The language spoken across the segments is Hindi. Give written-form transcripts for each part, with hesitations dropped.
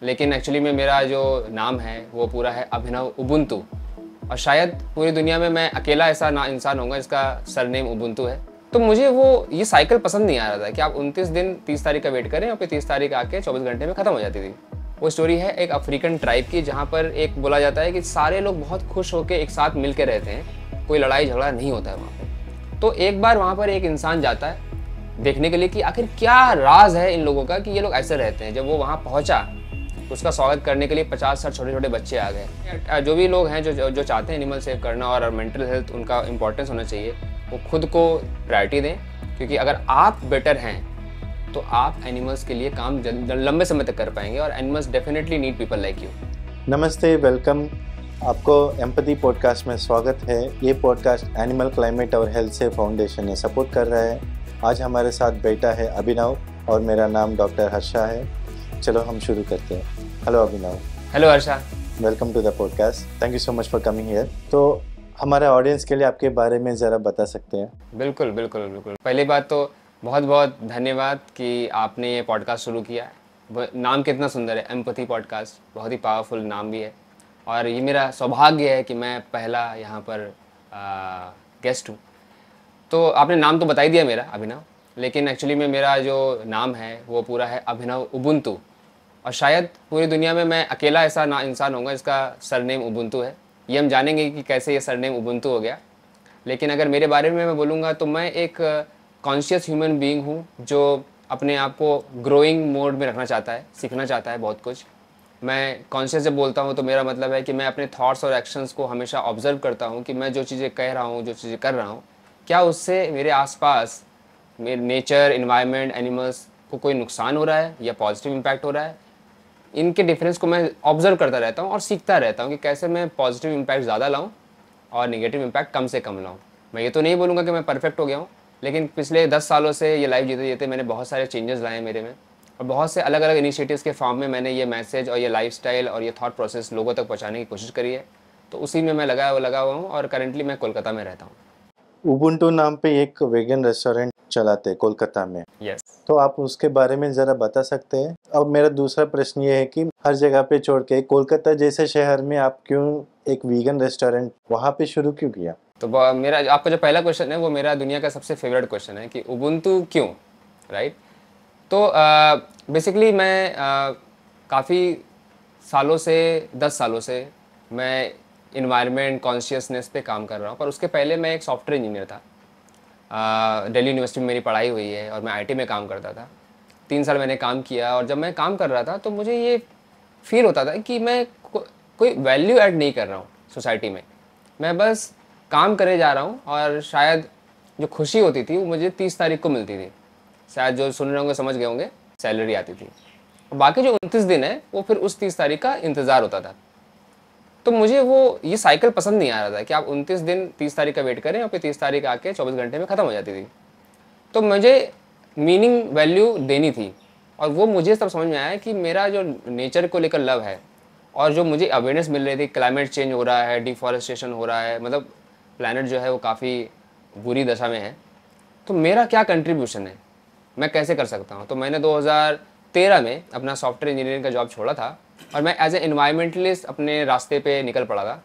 लेकिन एक्चुअली में मेरा जो नाम है वो पूरा है अभिनव उबुंटू। और शायद पूरी दुनिया में मैं अकेला ऐसा इंसान होऊंगा जिसका सरनेम उबुंटू है। तो मुझे वो ये साइकिल पसंद नहीं आ रहा था कि आप 29 दिन 30 तारीख का वेट करें और फिर 30 तारीख आके 24 घंटे में ख़त्म हो जाती थी। वो स्टोरी है एक अफ्रीकन ट्राइब की, जहाँ पर एक बोला जाता है कि सारे लोग बहुत खुश होकर एक साथ मिल के रहते हैं, कोई लड़ाई झगड़ा नहीं होता है वहाँ पर। तो एक बार वहाँ पर एक इंसान जाता है देखने के लिए कि आखिर क्या राज है इन लोगों का कि ये लोग ऐसे रहते हैं। जब वो वहाँ पहुँचा तो उसका स्वागत करने के लिए 50-60 छोटे छोटे बच्चे आ गए। जो भी लोग हैं जो चाहते हैं एनिमल सेव करना और मेंटल हेल्थ उनका इंपॉर्टेंस होना चाहिए, वो खुद को प्रायोरिटी दें, क्योंकि अगर आप बेटर हैं तो आप एनिमल्स के लिए काम लंबे समय तक कर पाएंगे और animals definitely need people like you. नमस्ते, वेलकम। आपको एम्पैथी पॉडकास्ट में स्वागत है। ये पॉडकास्ट एनिमल क्लाइमेट और हेल्थ सेव फाउंडेशन ने सपोर्ट कर रहा है। आज हमारे साथ बेटा है अभिनव और मेरा नाम डॉक्टर हर्षा है। चलो हम शुरू करते हैं। Hello Abhinav. Hello Harsha. Welcome to the podcast. Thank you so much for coming here. तो हमारे ऑडियंस के लिए आपके बारे में ज़रा बता सकते हैं? बिल्कुल बिल्कुल बिल्कुल। पहली बात तो बहुत बहुत धन्यवाद कि आपने ये पॉडकास्ट शुरू किया है। नाम कितना सुंदर है, एम्पैथी पॉडकास्ट, बहुत ही पावरफुल नाम भी है। और ये मेरा सौभाग्य है कि मैं पहला यहाँ पर गेस्ट हूँ। तो आपने नाम तो बता ही दिया मेरा अभिनव, लेकिन एक्चुअली में मेरा जो नाम है वो पूरा है अभिनव उबुंटू। और शायद पूरी दुनिया में मैं अकेला ऐसा इंसान होऊंगा जिसका सरनेम उबुंटू है। ये हम जानेंगे कि कैसे ये सरनेम उबुंटू हो गया। लेकिन अगर मेरे बारे में मैं बोलूँगा तो मैं एक कॉन्शियस ह्यूमन बीइंग हूँ जो अपने आप को ग्रोइंग मोड में रखना चाहता है, सीखना चाहता है बहुत कुछ। मैं कॉन्शियस जब बोलता हूँ तो मेरा मतलब है कि मैं अपने थॉट्स और एक्शंस को हमेशा ऑब्जर्व करता हूँ कि मैं जो चीज़ें कह रहा हूँ, जो चीज़ें कर रहा हूँ, क्या उससे मेरे आसपास मेरे नेचर, एनवायरनमेंट, एनिमल्स को कोई नुकसान हो रहा है या पॉजिटिव इम्पैक्ट हो रहा है। इनके डिफरेंस को मैं ऑब्जर्व करता रहता हूँ और सीखता रहता हूँ कि कैसे मैं पॉजिटिव इम्पैक्ट ज़्यादा लाऊँ और नेगेटिव इम्पैक्ट कम से कम लाऊँ। मैं ये तो नहीं बोलूँगा कि मैं परफेक्ट हो गया हूँ, लेकिन पिछले 10 सालों से ये लाइफ जीते जीते मैंने बहुत सारे चेंजेस लाए मेरे में, और बहुत से अलग अलग इनिशिएटिव्स के फॉर्म में मैंने ये मैसेज और ये लाइफस्टाइल और ये थॉट प्रोसेस लोगों तक पहुँचाने की कोशिश करी है। तो उसी में मैं लगा हुआ हूँ और करेंटली मैं कोलकाता में रहता हूँ। उबुंटू नाम पे एक वेगन रेस्टोरेंट चलाते हैं कोलकाता में। यस। तो आप उसके बारे में ज़रा बता सकते हैं? अब मेरा दूसरा प्रश्न ये है कि हर जगह पे छोड़ के कोलकाता जैसे शहर में आप क्यों एक वीगन रेस्टोरेंट वहाँ पे शुरू क्यों किया? तो मेरा आपका जो पहला क्वेश्चन है वो मेरा दुनिया का सबसे फेवरेट क्वेश्चन है कि उबुंटू क्यों, राइट? तो बेसिकली मैं काफ़ी सालों से 10 सालों से मैं इन्वायरमेंट कॉन्शियसनेस पे काम कर रहा हूँ। पर उसके पहले मैं एक सॉफ्टवेयर इंजीनियर था। दिल्ली यूनिवर्सिटी में मेरी पढ़ाई हुई है और मैं आईटी में काम करता था। 3 साल मैंने काम किया और जब मैं काम कर रहा था तो मुझे ये फील होता था कि मैं कोई वैल्यू ऐड नहीं कर रहा हूँ सोसाइटी में। मैं बस काम करे जा रहा हूँ और शायद जो खुशी होती थी वो मुझे 30 तारीख को मिलती थी। शायद जो सुन रहे होंगे समझ गए होंगे, सैलरी आती थी। बाकी जो 29 दिन है वो फिर उस 30 तारीख का इंतज़ार होता था। तो मुझे वो ये साइकिल पसंद नहीं आ रहा था कि आप 29 दिन 30 तारीख का वेट करें और फिर 30 तारीख आके 24 घंटे में ख़त्म हो जाती थी। तो मुझे मीनिंग वैल्यू देनी थी और वो मुझे तब समझ में आया कि मेरा जो नेचर को लेकर लव है और जो मुझे अवेयरनेस मिल रही थी, क्लाइमेट चेंज हो रहा है, डिफॉरेस्टेशन हो रहा है, मतलब प्लैनेट जो है वो काफ़ी बुरी दशा में है, तो मेरा क्या कंट्रीब्यूशन है, मैं कैसे कर सकता हूँ। तो मैंने 2013 में अपना सॉफ्टवेयर इंजीनियरिंग का जॉब छोड़ा था और मैं एज ए एनवायरमेंटलिस्ट अपने रास्ते पे निकल पड़ा था।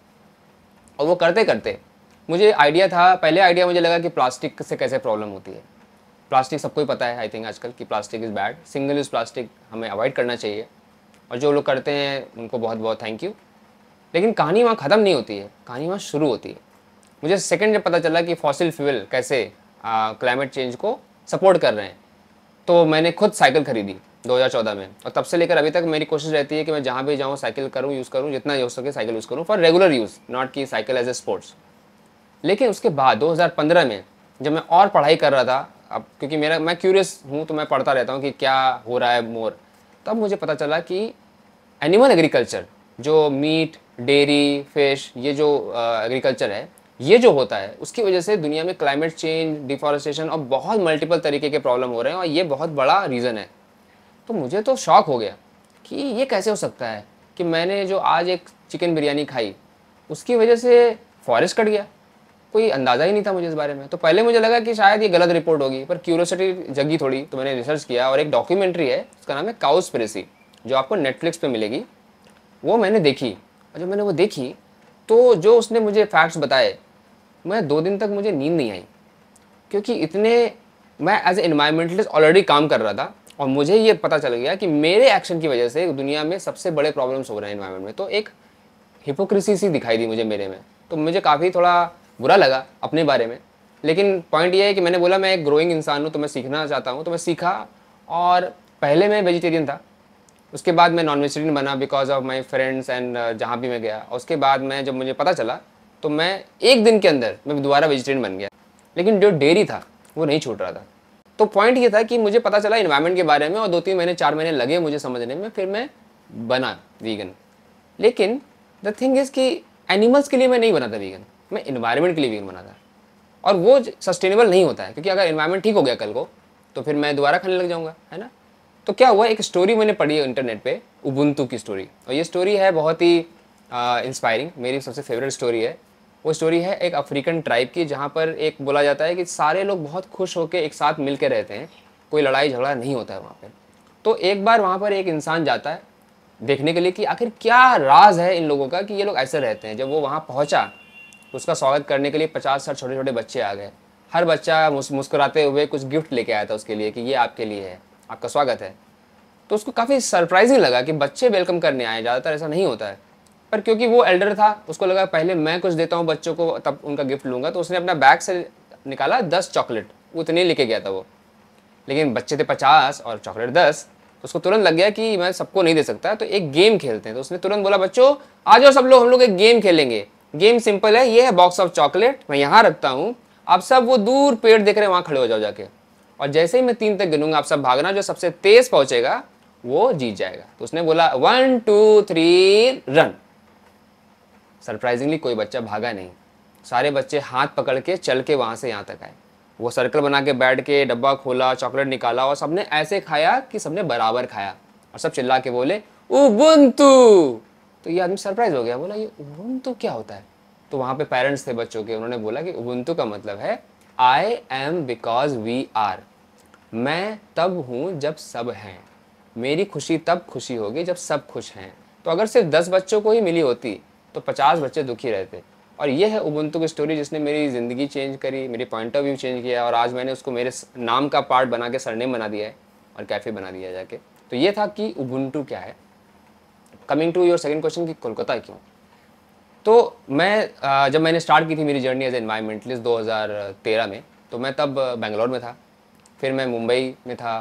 और वो करते करते मुझे आइडिया था, पहले आइडिया मुझे लगा कि प्लास्टिक से कैसे प्रॉब्लम होती है। प्लास्टिक सबको ही पता है आई थिंक आजकल कि plastic is bad, single use plastic हमें अवॉइड करना चाहिए और जो लोग करते हैं उनको बहुत बहुत थैंक यू। लेकिन कहानी वहाँ ख़त्म नहीं होती है, कहानी वहाँ शुरू होती है। मुझे सेकंड जब पता चला कि फॉसिल फ्यूल कैसे क्लाइमेट चेंज को सपोर्ट कर रहे हैं, तो मैंने खुद साइकिल खरीदी 2014 में। और तब से लेकर अभी तक मेरी कोशिश रहती है कि मैं जहाँ भी जाऊँ साइकिल करूँ, यूज़ करूँ, जितना हो सके साइकिल यूज़ करूँ फॉर रेगुलर यूज़, नॉट कि साइकिल एज ए स्पोर्ट्स। लेकिन उसके बाद 2015 में जब मैं और पढ़ाई कर रहा था, अब क्योंकि मैं क्यूरियस हूँ तो मैं पढ़ता रहता हूँ कि क्या हो रहा है मोर, तब मुझे पता चला कि एनिमल एग्रीकल्चर, जो मीट, डेयरी, फिश, ये जो एग्रीकल्चर है, ये जो होता है उसकी वजह से दुनिया में क्लाइमेट चेंज, डिफॉरेस्टेशन और बहुत मल्टीपल तरीके के प्रॉब्लम हो रहे हैं और ये बहुत बड़ा रीज़न है। तो मुझे तो शॉक हो गया कि ये कैसे हो सकता है कि मैंने जो आज एक चिकन बिरयानी खाई उसकी वजह से फॉरेस्ट कट गया। कोई अंदाज़ा ही नहीं था मुझे इस बारे में। तो पहले मुझे लगा कि शायद ये गलत रिपोर्ट होगी, पर क्यूरियोसिटी जगी थोड़ी, तो मैंने रिसर्च किया और एक डॉक्यूमेंट्री है उसका नाम है काउस्पिरेसी, जो आपको नेटफ्लिक्स पे मिलेगी, वो मैंने देखी। और जब मैंने वो देखी तो जो उसने मुझे फैक्ट्स बताए, मैं 2 दिन तक मुझे नींद नहीं आई, क्योंकि इतने मैं एज ए एनवायरमेंटलिस्ट ऑलरेडी काम कर रहा था और मुझे ये पता चल गया कि मेरे एक्शन की वजह से दुनिया में सबसे बड़े प्रॉब्लम्स हो रहे हैं एनवायरमेंट में। तो एक हिपोक्रेसी सी दिखाई दी मुझे मेरे में, तो मुझे काफ़ी थोड़ा बुरा लगा अपने बारे में। लेकिन पॉइंट ये है कि मैंने बोला मैं एक ग्रोइंग इंसान हूँ, तो मैं सीखना चाहता हूँ, तो मैं सीखा। और पहले मैं वेजिटेरियन था, उसके बाद मैं नॉन वेजिटेरियन बना because of my friends and जहाँ भी मैं गया। और उसके बाद मैं जब मुझे पता चला तो मैं 1 दिन के अंदर मैं दोबारा वेजिटेरियन बन गया। लेकिन जो डेयरी था वो नहीं छूट रहा था। तो पॉइंट ये था कि मुझे पता चला इन्वायरमेंट के बारे में और 2-3 महीने 4 महीने लगे मुझे समझने में, फिर मैं बना वीगन। लेकिन द थिंग इज़ कि एनिमल्स के लिए मैं नहीं बना था वीगन, मैं इन्वायरमेंट के लिए वीगन बना था। और वो सस्टेनेबल नहीं होता है, क्योंकि अगर इन्वायरमेंट ठीक हो गया कल को तो फिर मैं दोबारा खाने लग जाऊँगा, है ना। तो क्या हुआ, एक स्टोरी मैंने पढ़ी है इंटरनेट पे, उबुंटू की स्टोरी। और ये स्टोरी है बहुत ही इंस्पायरिंग, मेरी सबसे फेवरेट स्टोरी है। वो स्टोरी है एक अफ्रीकन ट्राइब की, जहाँ पर एक बोला जाता है कि सारे लोग बहुत खुश होकर एक साथ मिल के रहते हैं, कोई लड़ाई झगड़ा नहीं होता है वहाँ पर। तो एक बार वहाँ पर एक इंसान जाता है देखने के लिए कि आखिर क्या राज है इन लोगों का कि ये लोग ऐसे रहते हैं। जब वो वहाँ पहुँचा तो उसका स्वागत करने के लिए 50-60 छोटे छोटे बच्चे आ गए। हर बच्चा मुस्कुराते हुए कुछ गिफ्ट लेके आया था उसके लिए कि ये आपके लिए है, आपका स्वागत है। तो उसको काफ़ी सरप्राइजिंग लगा कि बच्चे वेलकम करने आए, ज़्यादातर ऐसा नहीं होता है। पर क्योंकि वो एल्डर था, उसको लगा पहले मैं कुछ देता हूँ बच्चों को तब उनका गिफ्ट लूँगा। तो उसने अपना बैग से निकाला 10 चॉकलेट, उतने लेके गया था वो। लेकिन बच्चे थे 50 और चॉकलेट 10, तो उसको तुरंत लग गया कि मैं सबको नहीं दे सकता, तो एक गेम खेलते हैं। तो उसने तुरंत बोला बच्चों आ जाओ सब लोग, हम लोग एक गेम खेलेंगे। गेम सिंपल है, ये है बॉक्स ऑफ चॉकलेट, मैं यहाँ रखता हूँ, आप सब वो दूर पेड़ देख रहे हैं वहाँ खड़े हो जाओ जाके, और जैसे ही मैं 3 तक गिनूंगा आप सब भागना, जो सबसे तेज पहुंचेगा वो जीत जाएगा। तो उसने बोला 1 2 3 रन। सरप्राइजिंगली कोई बच्चा भागा नहीं, सारे बच्चे हाथ पकड़ के चल के वहाँ से यहाँ तक आए। वो सर्कल बना के बैठ के डब्बा खोला, चॉकलेट निकाला और सबने ऐसे खाया कि सबने बराबर खाया और सब चिल्ला के बोले उबुंटू। तो ये आदमी सरप्राइज हो गया, बोला ये उबुंटू क्या होता है। तो वहाँ पे पेरेंट्स थे बच्चों के, उन्होंने बोला कि उबुंटू का मतलब है I am because we are, मैं तब हूँ जब सब हैं, मेरी खुशी तब खुशी होगी जब सब खुश हैं। तो अगर सिर्फ 10 बच्चों को ही मिली होती तो 50 बच्चे दुखी रहते। और ये है उबुंटू की स्टोरी, जिसने मेरी ज़िंदगी चेंज करी, मेरी पॉइंट ऑफ व्यू चेंज किया, और आज मैंने उसको मेरे नाम का पार्ट बना के सरनेम बना दिया है और कैफ़े बना दिया है जाके। तो ये था कि उबुंटू क्या है। Coming to your second question कि कोलकाता क्यों, तो मैं जब मैंने स्टार्ट की थी मेरी जर्नी एज एनवायरमेंटलिस्ट 2013 में, तो मैं तब बेंगलोर में था, फिर मैं मुंबई में था,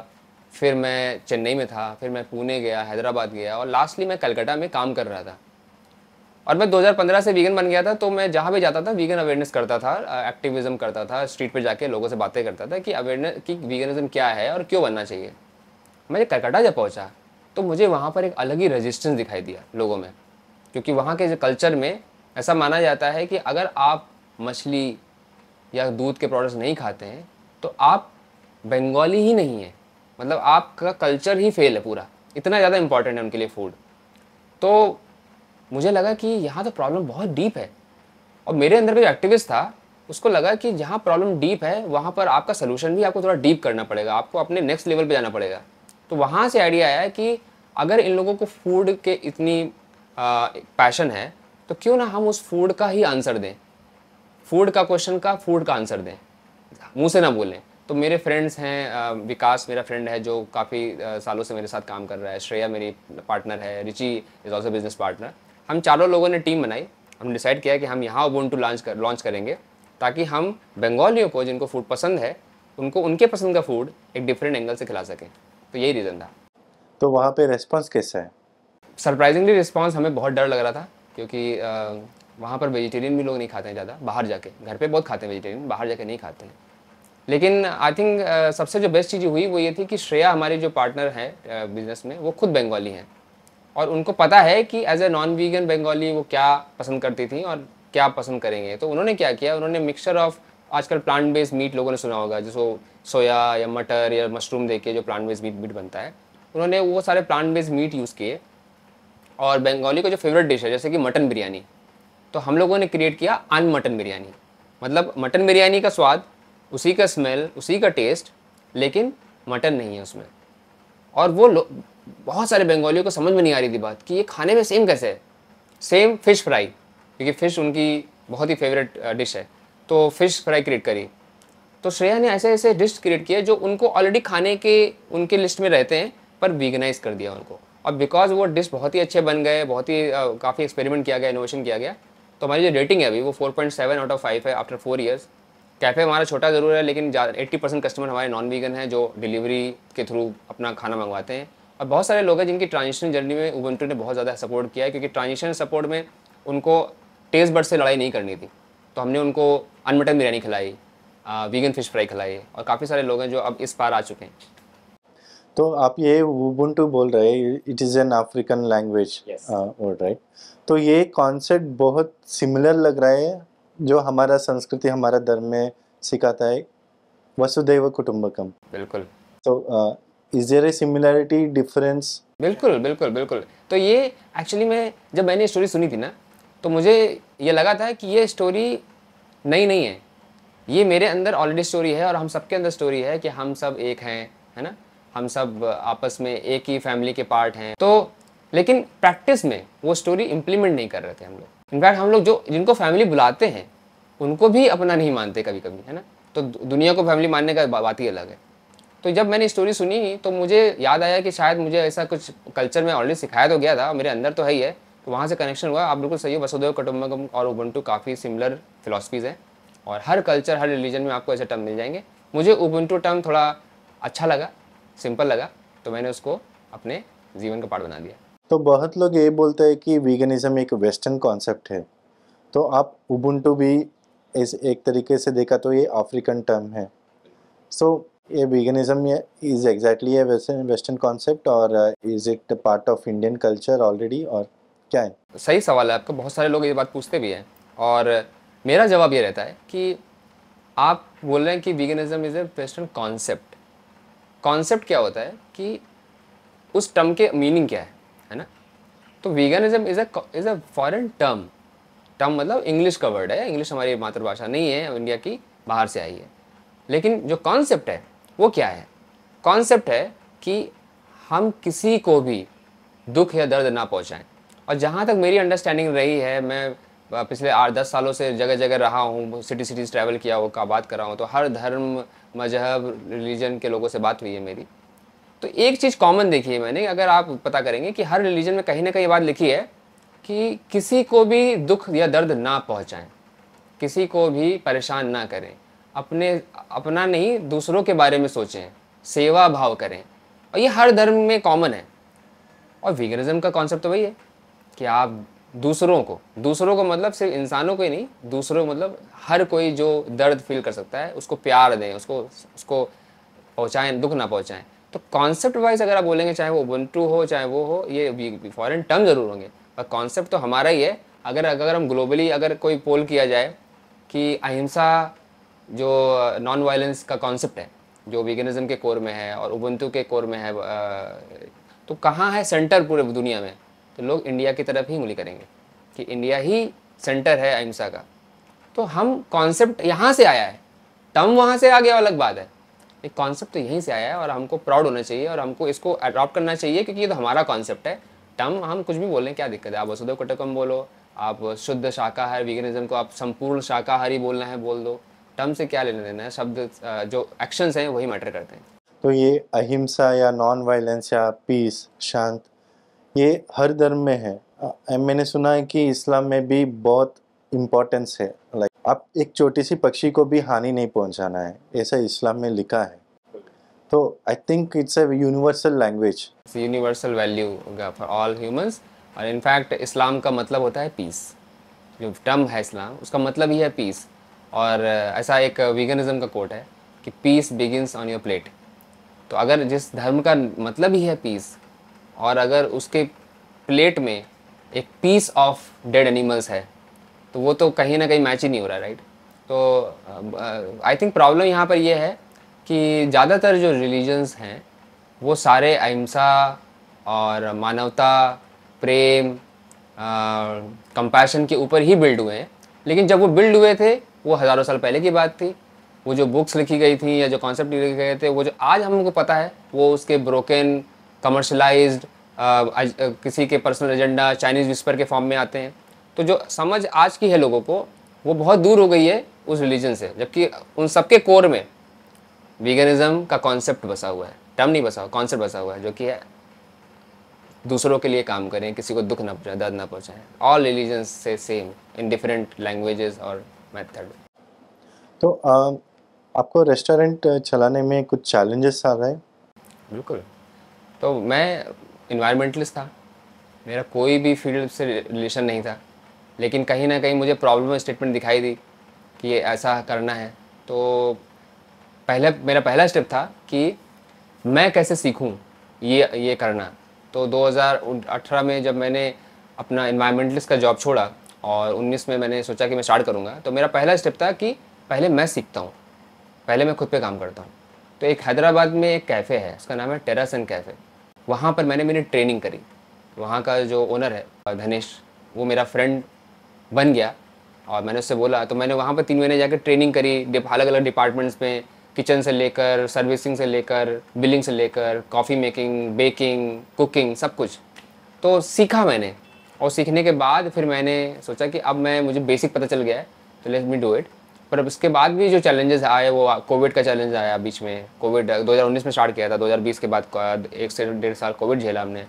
फिर मैं चेन्नई में था, फिर मैं पुणे गया, हैदराबाद गया, और लास्टली मैं कलकत्ता में काम कर रहा था। और मैं 2015 से वीगन बन गया था। तो मैं जहाँ भी जाता था वीगन अवेयरनेस करता था, एक्टिविज्म करता था, स्ट्रीट पे जाके लोगों से बातें करता था कि अवेयरनेस कि वीगनिज्म क्या है और क्यों बनना चाहिए। मैं कलकत्ता जब पहुँचा तो मुझे वहाँ पर एक अलग ही रेजिस्टेंस दिखाई दिया लोगों में, क्योंकि वहाँ के कल्चर में ऐसा माना जाता है कि अगर आप मछली या दूध के प्रोडक्ट्स नहीं खाते हैं तो आप बंगाली ही नहीं है, मतलब आपका कल्चर ही फेल है पूरा, इतना ज़्यादा इंपॉर्टेंट है उनके लिए फूड। तो मुझे लगा कि यहाँ तो प्रॉब्लम बहुत डीप है, और मेरे अंदर का जो एक्टिविस्ट था उसको लगा कि जहाँ प्रॉब्लम डीप है वहाँ पर आपका सोल्यूशन भी आपको थोड़ा डीप करना पड़ेगा, आपको अपने नेक्स्ट लेवल पे जाना पड़ेगा। तो वहाँ से आइडिया आया कि अगर इन लोगों को फूड के इतनी पैशन है तो क्यों ना हम उस फूड का ही आंसर दें, फूड का क्वेश्चन का फूड का आंसर दें, मुँह से ना बोलें। तो मेरे फ्रेंड्स हैं, विकास मेरा फ्रेंड है जो काफ़ी सालों से मेरे साथ काम कर रहा है, श्रेया मेरी पार्टनर है, Richie is also business partner. हम चारों लोगों ने टीम बनाई, हम डिसाइड किया कि हम यहाँ उबुंटू लॉन्च करेंगे, ताकि हम बंगालियों को जिनको फूड पसंद है उनको उनके पसंद का फूड एक डिफरेंट एंगल से खिला सकें। तो यही रीज़न था। तो वहाँ पे रेस्पॉन्स कैसा है? सरप्राइजिंगली रिस्पॉन्स हमें बहुत डर लग रहा था, क्योंकि वहाँ पर वेजिटेरियन भी लोग नहीं खाते हैं ज़्यादा, बाहर जाके, घर पे बहुत खाते हैं वेजिटेरियन, बाहर जाके नहीं खाते हैं। लेकिन आई थिंक सबसे जो बेस्ट चीज़ हुई वो ये थी कि श्रेया हमारी जो पार्टनर है बिजनेस में, वो खुद बंगाली हैं, और उनको पता है कि as a non vegan Bengali वो क्या पसंद करती थी और क्या पसंद करेंगे। तो उन्होंने क्या किया, उन्होंने मिक्सचर ऑफ, आजकल प्लांट बेस्ड मीट लोगों ने सुना होगा, जिसको सोया या मटर या मशरूम देके जो प्लांट बेस्ड मीट बनता है, उन्होंने वो सारे प्लांट बेस्ड मीट यूज़ किए। और बंगाली को जो फेवरेट डिश है जैसे कि मटन बिरयानी, तो हम लोगों ने क्रिएट किया अनमटन बिरयानी, मतलब मटन बिरयानी का स्वाद, उसी का स्मेल, उसी का टेस्ट, लेकिन मटन नहीं है उसमें। और वो बहुत सारे बंगालियों को समझ में नहीं आ रही थी बात कि ये खाने में सेम कैसे है। सेम फिश फ्राई, क्योंकि फ़िश उनकी बहुत ही फेवरेट डिश है, तो फ़िश फ्राई क्रिएट करी। तो श्रेया ने ऐसे ऐसे डिश क्रिएट किए जो उनको ऑलरेडी खाने के उनके लिस्ट में रहते हैं, पर वीगनाइज कर दिया उनको। और बिकॉज वो डिश बहुत ही अच्छे बन गए, बहुत ही काफ़ी एक्सपेरिमेंट किया गया, इनोवेशन किया गया, तो हमारी जो रेटिंग है अभी वो 4.7 आउट ऑफ 5 है आफ्टर 4 ईयर्स। कैफ़े हमारा छोटा ज़रूर है, लेकिन 80% कस्टमर हमारे नॉन वीगन हैं जो डिलीवरी के थ्रू अपना खाना मंगवाते हैं। और बहुत सारे लोग हैं जिनकी ट्रांजिशन जर्नी में उबंटू ने बहुत ज़्यादा सपोर्ट किया है, क्योंकि ट्रांजिशन सपोर्ट में उनको टेस्ट बड से लड़ाई नहीं करनी थी, तो हमने उनको अनमटन बिरयानी खिलाई, वीगन फिश फ्राई खिलाई, और काफ़ी सारे लोग हैं जो अब इस पार आ चुके हैं। तो आप ये उबुंटू बोल रहे हैं, it is an African language word, right? तो ये कॉन्सेप्ट बहुत सिमिलर लग रहा है जो हमारा संस्कृति, हमारा धर्म में सिखाता है, वसुधैव कुटुंबकम। बिल्कुल। तो is there a similarity, difference? बिल्कुल बिल्कुल बिल्कुल। तो ये एक्चुअली में जब मैंने स्टोरी सुनी थी ना, तो मुझे ये लगा था कि ये स्टोरी नई नहीं है, ये मेरे अंदर ऑलरेडी स्टोरी है, और हम सबके अंदर स्टोरी है कि हम सब एक हैं, है ना, हम सब आपस में एक ही फैमिली के पार्ट हैं। तो लेकिन प्रैक्टिस में वो स्टोरी इम्प्लीमेंट नहीं कर रहे थे हम लोग। इनफैक्ट हम लोग जो जिनको फैमिली बुलाते हैं उनको भी अपना नहीं मानते कभी कभी, है ना। तो दुनिया को फैमिली मानने का बात ही अलग है। तो जब मैंने स्टोरी सुनी तो मुझे याद आया कि शायद मुझे ऐसा कुछ कल्चर में ऑलरेडी सिखाया तो गया था, मेरे अंदर तो है ही है, तो वहाँ से कनेक्शन हुआ। आप बिल्कुल सही हो, वसुधैव कुटुंबकम और उबुंटू काफ़ी सिमिलर फिलॉसफीज़ हैं, और हर कल्चर हर रिलीजन में आपको ऐसे टर्म मिल जाएंगे। मुझे उबुंटू टर्म थोड़ा अच्छा लगा, सिंपल लगा, तो मैंने उसको अपने जीवन का पार्ट बना दिया। तो बहुत लोग ये बोलते हैं कि वीगनिज्म एक वेस्टर्न कॉन्सेप्ट है, तो आप उबुंटू भी इस एक तरीके से देखा तो ये अफ्रीकन टर्म है। सो ये veganism is exactly a western concept, और is it part of Indian culture already, और क्या है? सही सवाल है आपका, बहुत सारे लोग ये बात पूछते भी हैं, और मेरा जवाब ये रहता है कि आप बोल रहे हैं कि veganism is a western concept. Concept क्या होता है कि उस टर्म के मीनिंग क्या है ना। तो veganism is a foreign term. Term मतलब इंग्लिश का वर्ड है, इंग्लिश हमारी मातृभाषा नहीं है, इंडिया की बाहर से आई है। लेकिन जो कॉन्सेप्ट है वो क्या है? कॉन्सेप्ट है कि हम किसी को भी दुख या दर्द ना पहुंचाएं। और जहाँ तक मेरी अंडरस्टैंडिंग रही है, मैं पिछले 8-10 सालों से जगह जगह रहा हूँ, सिटीज़ ट्रैवल किया हो, का बात कर रहा हूँ, तो हर धर्म, मजहब, रिलीजन के लोगों से बात हुई है मेरी। तो एक चीज़ कॉमन देखी है मैंने, अगर आप पता करेंगे कि हर रिलीजन में कहीं ना कहीं बात लिखी है कि किसी को भी दुख या दर्द ना पहुँचाएं, किसी को भी परेशान ना करें, अपना नहीं दूसरों के बारे में सोचें, सेवा भाव करें। और ये हर धर्म में कॉमन है। और वीगनिज्म का कॉन्सेप्ट तो वही है कि आप दूसरों को मतलब सिर्फ इंसानों को ही नहीं, दूसरों मतलब हर कोई जो दर्द फील कर सकता है उसको प्यार दें, उसको पहुँचाएं, दुख ना पहुँचाएं। तो कॉन्सेप्ट वाइज अगर आप बोलेंगे, चाहे वो उबुंटू हो चाहे वो हो, ये फॉरेन टर्म जरूर होंगे, पर कॉन्सेप्ट तो हमारा ही है। अगर हम ग्लोबली अगर कोई पोल किया जाए कि अहिंसा जो नॉन वायलेंस का कॉन्सेप्ट है, जो वीगनिज्म के कोर में है और उबुंटू के कोर में है, तो कहाँ है सेंटर पूरे दुनिया में? तो लोग इंडिया की तरफ ही उंगली करेंगे कि इंडिया ही सेंटर है अहिंसा का। तो हम कॉन्सेप्ट यहाँ से आया है, टर्म वहाँ से आ गया अलग बात है, एक कॉन्सेप्ट तो यहीं से आया है, और हमको प्राउड होना चाहिए और हमको इसको अडॉप्ट करना चाहिए, क्योंकि ये तो हमारा कॉन्सेप्ट है। टर्म हम कुछ भी बोलें, क्या दिक्कत है? आप वसुधैव कुटुंबकम बोलो, आप शुद्ध शाकाहारी, वीगनिज्म को आप संपूर्ण शाकाहारी बोलना है बोल दो, टर्म से क्या लेना देना है? शब्द जो एक्शंस हैं वही मैटर करते हैं। तो ये अहिंसा या नॉन वायलेंस या पीस, शांत, ये हर धर्म में है। मैंने सुना है कि इस्लाम में भी बहुत इम्पोर्टेंस है, लाइक आप एक छोटी सी पक्षी को भी हानि नहीं पहुंचाना है, ऐसा इस्लाम में लिखा है। तो I think it's a universal language, universal value for all humans. और इनफैक्ट इस्लाम का मतलब होता है पीस। जो टर्म है इस्लाम, उसका मतलब ही है पीस। और ऐसा एक वीगनिज्म का कोट है कि peace begins on your plate. तो अगर जिस धर्म का मतलब ही है पीस, और अगर उसके प्लेट में एक पीस ऑफ डेड एनिमल्स है, तो वो तो कहीं ना कहीं मैच ही नहीं हो रहा, राइट? तो आई थिंक प्रॉब्लम यहाँ पर ये है कि ज़्यादातर जो रिलीजन्स हैं वो सारे अहिंसा और मानवता, प्रेम, कंपैशन के ऊपर ही बिल्ड हुए हैं। लेकिन जब वो बिल्ड हुए थे वो हज़ारों साल पहले की बात थी। वो जो बुक्स लिखी गई थी या जो कॉन्सेप्ट लिखे गए थे, वो जो आज हमको पता है, वो उसके ब्रोकन कमर्शलाइज्ड, किसी के पर्सनल एजेंडा चाइनीज़ विस्पर के फॉर्म में आते हैं। तो जो समझ आज की है लोगों को वो बहुत दूर हो गई है उस रिलीजन से, जबकि उन सबके कोर में वीगनिज्म का कॉन्सेप्ट बसा हुआ है, टर्म नहीं बसा हुआ, कॉन्सेप्ट बसा हुआ है, जो कि है दूसरों के लिए काम करें, किसी को दुख ना पहुँचाए, दर्द ना पहुँचाएं। ऑल रिलीजन्स से सेम इन डिफरेंट लैंग्वेजेस और मेथड। तो आपको रेस्टोरेंट चलाने में कुछ चैलेंजेस आ रहे हैं? बिल्कुल। तो मैं इन्वायरमेंटलिस्ट था, मेरा कोई भी फील्ड से रिलेशन नहीं था, लेकिन कहीं ना कहीं मुझे प्रॉब्लम स्टेटमेंट दिखाई दी कि ये ऐसा करना है। तो मेरा पहला स्टेप था कि मैं कैसे सीखूं ये करना। तो 2018 में जब मैंने अपना इन्वायरमेंटलिस्ट का जॉब छोड़ा और 19 में मैंने सोचा कि मैं स्टार्ट करूंगा, तो मेरा पहला स्टेप था कि पहले मैं सीखता हूँ, पहले मैं खुद पे काम करता हूँ। तो एक हैदराबाद में एक कैफ़े है, उसका नाम है टेरासन कैफ़े। वहाँ पर मैंने मेरी ट्रेनिंग करी। वहाँ का जो ओनर है धनेश, वो मेरा फ्रेंड बन गया और मैंने उससे बोला, तो मैंने वहाँ पर 3 महीने जाकर ट्रेनिंग करी अलग अलग डिपार्टमेंट्स में, किचन से लेकर सर्विसिंग से लेकर बिलिंग से लेकर कॉफ़ी मेकिंग, बेकिंग, कुकिंग, सब कुछ। तो सीखा मैंने, और सीखने के बाद फिर मैंने सोचा कि अब मुझे बेसिक पता चल गया है, तो लेट मी डू इट। पर अब उसके बाद भी जो चैलेंजेस आए, वो कोविड का चैलेंज आया बीच में। कोविड 2019 में स्टार्ट किया था, 2020 के बाद 1 से 1.5 साल कोविड झेला हमने।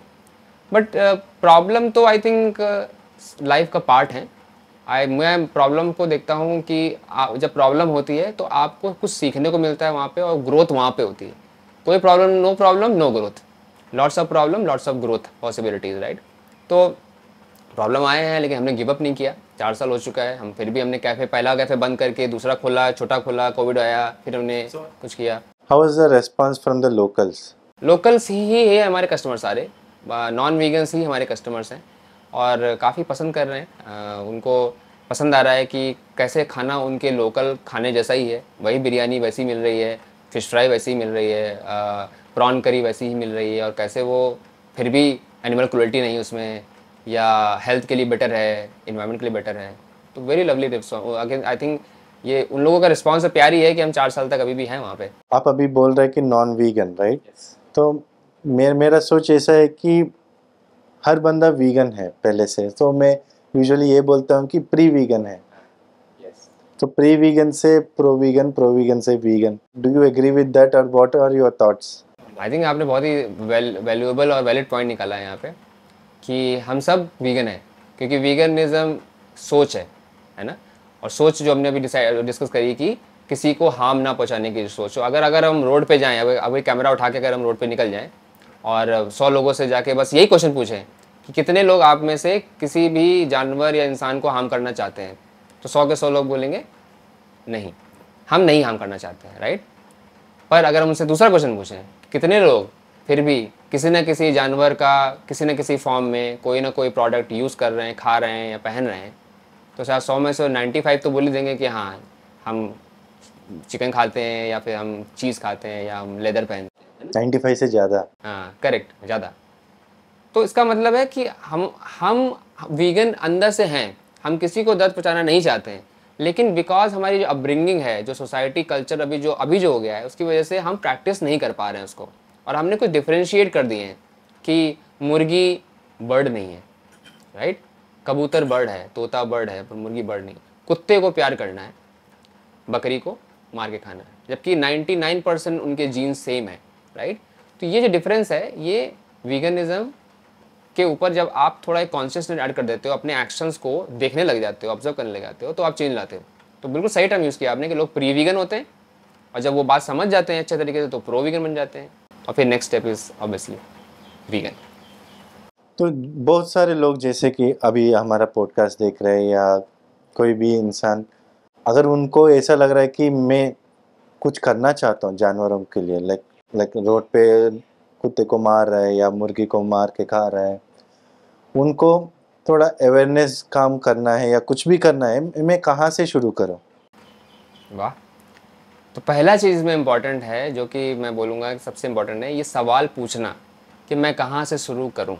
बट प्रॉब्लम तो आई थिंक लाइफ का पार्ट है। मैं प्रॉब्लम को देखता हूँ कि जब प्रॉब्लम होती है तो आपको कुछ सीखने को मिलता है वहाँ पे, और ग्रोथ वहाँ पे होती है। कोई problem no growth, lots of problem lots of growth possibilities, right. तो प्रॉब्लम आए हैं लेकिन हमने गिव अप नहीं किया। 4 साल हो चुका है, हम फिर भी हमने पहला कैफ़े बंद करके दूसरा खोला, छोटा खोला, कोविड आया, फिर हमने कुछ किया। How is the response from the locals? Locals ही है हमारे कस्टमर सारे, नॉन वीगन्स ही हमारे कस्टमर्स हैं, और काफ़ी पसंद कर रहे हैं। उनको पसंद आ रहा है कि कैसे खाना उनके लोकल खाने जैसा ही है, वही बिरयानी वैसी मिल रही है, फ़िश फ्राई वैसी मिल रही है, प्रॉन करी वैसी ही मिल रही है, और कैसे वो फिर भी एनिमल क्रुएल्टी नहीं उसमें, या हेल्थ के लिए बेटर है, इन्वायरमेंट के लिए बेटर है। तो very lovely tips. Again I think ये उन लोगों का रिस्पॉन्स प्यार ही है कि हम 4 साल तक अभी भी हैं वहाँ पे। आप अभी बोल रहे हैं कि नॉन वीगन, राइट? तो मेरा सोच ऐसा है कि हर बंदा वीगन है पहले से, तो मैं यूजुअली ये बोलता हूँ कि प्री वीगन है। तो प्री वीगन से प्रो वीगन से vegan, do you agree with that और what are your thoughts? I think आपने बहुत ही वैल्यूएबल और वैलिड पॉइंट निकाला है यहाँ पे, कि हम सब वीगन हैं, क्योंकि वीगनिज्म सोच है ना। और सोच जो हमने अभी डिस्कस करी कि किसी को हार्म ना पहुँचाने की सोच। तो अगर हम रोड पे जाएँ, अभी कैमरा उठा के अगर हम रोड पे निकल जाएँ और 100 लोगों से जाके बस यही क्वेश्चन पूछें कि कितने लोग आप में से किसी भी जानवर या इंसान को हार्म करना चाहते हैं, तो 100 के 100 लोग बोलेंगे नहीं, हम नहीं हार्म करना चाहते हैं, राइट। पर अगर हम उनसे दूसरा क्वेश्चन पूछें, कितने लोग फिर भी किसी न किसी जानवर का किसी न किसी फॉर्म में कोई ना कोई प्रोडक्ट यूज़ कर रहे हैं, खा रहे हैं या पहन रहे हैं, तो शायद 100 में से 95 तो बोल ही देंगे कि हाँ, हम चिकन खाते हैं, या फिर हम चीज़ खाते हैं, या हम लेदर पहनते हैं। 95 से ज़्यादा? हाँ, करेक्ट, ज़्यादा। तो इसका मतलब है कि हम वीगन अंदर से हैं, हम किसी को दर्द पहुंचाना नहीं चाहते हैं, लेकिन बिकॉज हमारी जो अपब्रिंगिंग है, जो सोसाइटी कल्चर अभी जो हो गया है, उसकी वजह से हम प्रैक्टिस नहीं कर पा रहे हैं उसको। और हमने कुछ डिफ्रेंशिएट कर दिए हैं कि मुर्गी बर्ड नहीं है, राइट। कबूतर बर्ड है, तोता बर्ड है, पर मुर्गी बर्ड नहीं। कुत्ते को प्यार करना है, बकरी को मार के खाना है, जबकि 99% उनके जीन्स सेम है, राइट। तो ये जो डिफरेंस है, ये वीगनिज्म के ऊपर जब आप थोड़ा एक कॉन्शियसनेस ऐड कर देते हो, अपने एक्शंस को देखने लग जाते हो, ऑब्जर्व करने लग जाते हो, तो आप चेंज लाते हो। तो बिल्कुल सही टर्म यूज़ किया आपने कि लोग प्री वीगन होते हैं, और जब वो बात समझ जाते हैं अच्छे तरीके से, तो प्रो वीगन बन जाते हैं, और फिर next step is obviously vegan. तो बहुत सारे लोग जैसे कि अभी हमारा पॉडकास्ट देख रहे हैं, या कोई भी इंसान, अगर उनको ऐसा लग रहा है कि मैं कुछ करना चाहता हूँ जानवरों के लिए, लाइक रोड पे कुत्ते को मार रहा है या मुर्गी को मार के खा रहा है, उनको थोड़ा अवेयरनेस काम करना है या कुछ भी करना है, मैं कहाँ से शुरू करूँ? वाह। तो पहला चीज़ में इम्पॉर्टेंट है, जो कि मैं बोलूँगा कि सबसे इम्पॉर्टेंट है, ये सवाल पूछना कि मैं कहाँ से शुरू करूँ।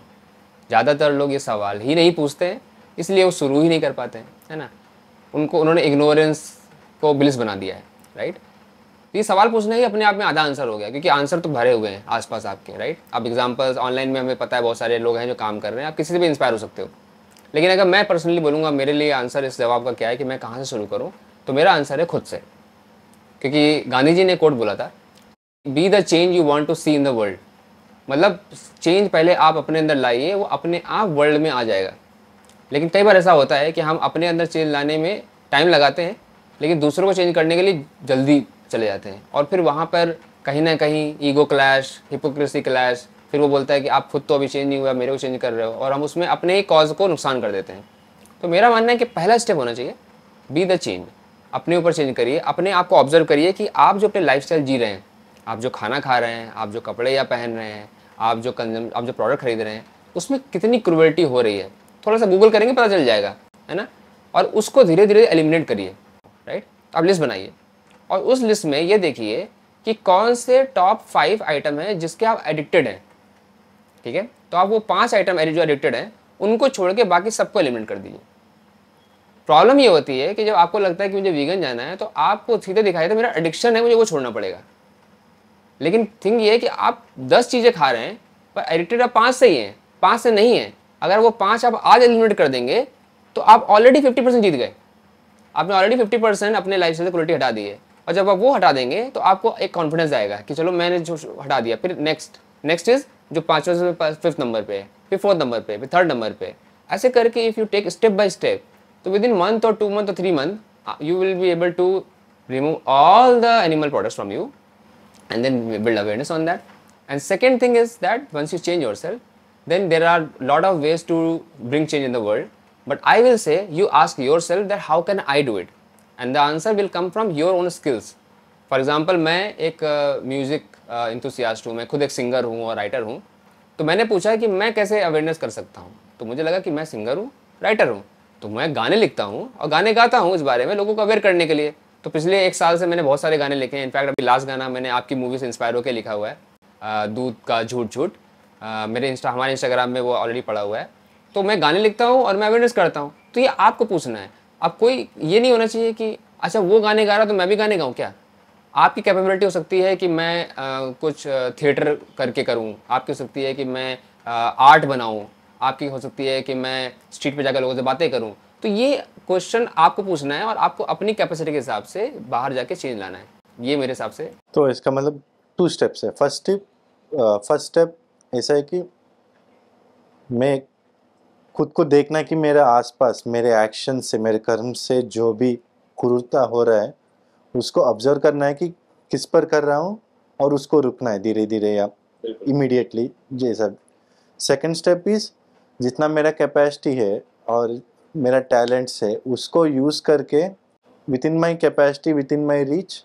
ज़्यादातर लोग ये सवाल ही नहीं पूछते हैं, इसलिए वो शुरू ही नहीं कर पाते हैं, है ना। उन्होंने इग्नोरेंस को ब्लिस बना दिया है, राइट। तो ये सवाल पूछना ही अपने आप में आधा आंसर हो गया, क्योंकि आंसर तो भरे हुए हैं आसपास आपके, राइट। अब एग्जांपल्स ऑनलाइन में हमें पता है बहुत सारे लोग हैं जो काम कर रहे हैं, आप किसी से भी इंस्पायर हो सकते हो। लेकिन अगर मैं पर्सनली बोलूँगा मेरे लिए आंसर इस जवाब का क्या है कि मैं कहाँ से शुरू करूँ, तो मेरा आंसर है खुद से। क्योंकि गांधी जी ने कोट बोला था, be the change you want to see in the world. मतलब चेंज पहले आप अपने अंदर लाइए, वो अपने आप वर्ल्ड में आ जाएगा। लेकिन कई बार ऐसा होता है कि हम अपने अंदर चेंज लाने में टाइम लगाते हैं, लेकिन दूसरों को चेंज करने के लिए जल्दी चले जाते हैं, और फिर वहाँ पर कहीं ना कहीं ईगो क्लैश, हिपोक्रेसी क्लैश, फिर वो बोलता है कि आप खुद तो अभी चेंज नहीं हुआ, मेरे को चेंज कर रहे हो, और हम उसमें अपने ही कॉज को नुकसान कर देते हैं। तो मेरा मानना है कि पहला स्टेप होना चाहिए बी द चेंज। अपने ऊपर चेंज करिए, अपने आप को ऑब्जर्व करिए कि आप जो अपने लाइफस्टाइल जी रहे हैं, आप जो खाना खा रहे हैं, आप जो कपड़े या पहन रहे हैं, आप जो प्रोडक्ट खरीद रहे हैं, उसमें कितनी क्रूएल्टी हो रही है। थोड़ा सा गूगल करेंगे पता चल जाएगा, है ना। और उसको धीरे धीरे एलिमिनेट करिए, राइट। आप लिस्ट बनाइए और उस लिस्ट में ये देखिए कि कौन से टॉप 5 आइटम हैं जिसके आप एडिक्टेड हैं, ठीक है। तो आप वो 5 आइटम जो एडिक्टेड हैं उनको छोड़ के बाकी सबको एलिमिनेट कर दीजिए। प्रॉब्लम ये होती है कि जब आपको लगता है कि मुझे वीगन जाना है, तो आपको सीधे दिखाई देता है मेरा एडिक्शन है, मुझे वो छोड़ना पड़ेगा। लेकिन थिंग ये है कि आप 10 चीज़ें खा रहे हैं पर एडिक्टेड आप 5 से ही हैं, 5 से नहीं है। अगर वो 5 आप आज एलिमिनेट कर देंगे तो आप ऑलरेडी 50% जीत गए। आपने ऑलरेडी 50% अपने लाइफ से क्वालिटी हटा दी है, और जब आप वो हटा देंगे तो आपको एक कॉन्फिडेंस आएगा कि चलो मैंने जो हटा दिया। फिर नेक्स्ट इज जो 5वें से 5th नंबर पे है, फिर 4th नंबर पे, फिर 3rd नंबर पे, ऐसे करके if you take step by step, तो विद इन मंथ और 2 मंथ और 3 month you will be able to remove all the animal products from you and then build awareness on that. And second thing is that once you change yourself, then there are lot of ways to bring change in the world, but I will say you ask yourself that how can I do it, and the answer will come from your own skills. For example, मैं एक म्यूज़िक इंथुसियास्ट हूँ, मैं खुद एक सिंगर हूँ और राइटर हूँ। तो मैंने पूछा कि मैं कैसे अवेयरनेस कर सकता हूँ, तो मुझे लगा कि मैं सिंगर हूँ, राइटर हूँ, तो मैं गाने लिखता हूँ और गाने गाता हूँ इस बारे में लोगों को अवेयर करने के लिए। तो पिछले 1 साल से मैंने बहुत सारे गाने लिखे हैं। इनफैक्ट अभी लास्ट गाना मैंने आपकी मूवी से इंस्पायर होकर लिखा हुआ है, दूध का झूठ झूठ। हमारे इंस्टाग्राम में वो ऑलरेडी पड़ा हुआ है। तो मैं गाने लिखता हूँ और मैं अवेयरनेस करता हूँ। तो ये आपको पूछना है। अब कोई ये नहीं होना चाहिए कि अच्छा वो गाने गा रहा तो मैं भी गाने गाऊँ क्या। आपकी कैपेबिलिटी हो सकती है कि मैं कुछ थिएटर करके करूँ, आपकी हो सकती है कि मैं आर्ट बनाऊँ, आपकी हो सकती है कि मैं स्ट्रीट पे जाकर लोगों से बातें करूँ। तो ये क्वेश्चन आपको पूछना है और आपको अपनी कैपेसिटी के हिसाब से बाहर जाके चेंज लाना है, ये मेरे हिसाब से। तो इसका मतलब 2 स्टेप्स है। फर्स्ट स्टेप ऐसा है कि मैं खुद को देखना कि मेरे आसपास मेरे एक्शन से, मेरे कर्म से जो भी क्रूरता हो रहा है उसको ऑब्जर्व करना है कि किस पर कर रहा हूँ, और उसको रुकना है धीरे धीरे या इमीडिएटली जैसा। सेकंड स्टेप इज जितना मेरा कैपेसिटी है और मेरा टैलेंट्स है उसको यूज़ करके with in my capacity, with in my reach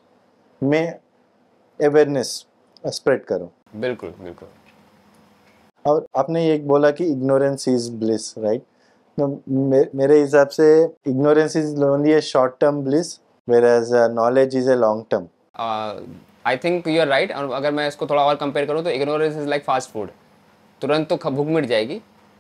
मैं अवेयरनेस स्प्रेड करूँ। बिल्कुल बिल्कुल। और आपने ये बोला कि इग्नोरेंस इज ब्लिस, राइट। तो मेरे हिसाब से ignorance is only A short term bliss, whereas knowledge is a long term. I think you are right। और अगर मैं इसको थोड़ा और कंपेयर करूँ तो ignorance is like fast food. तुरंत तो भूख मिट जाएगी,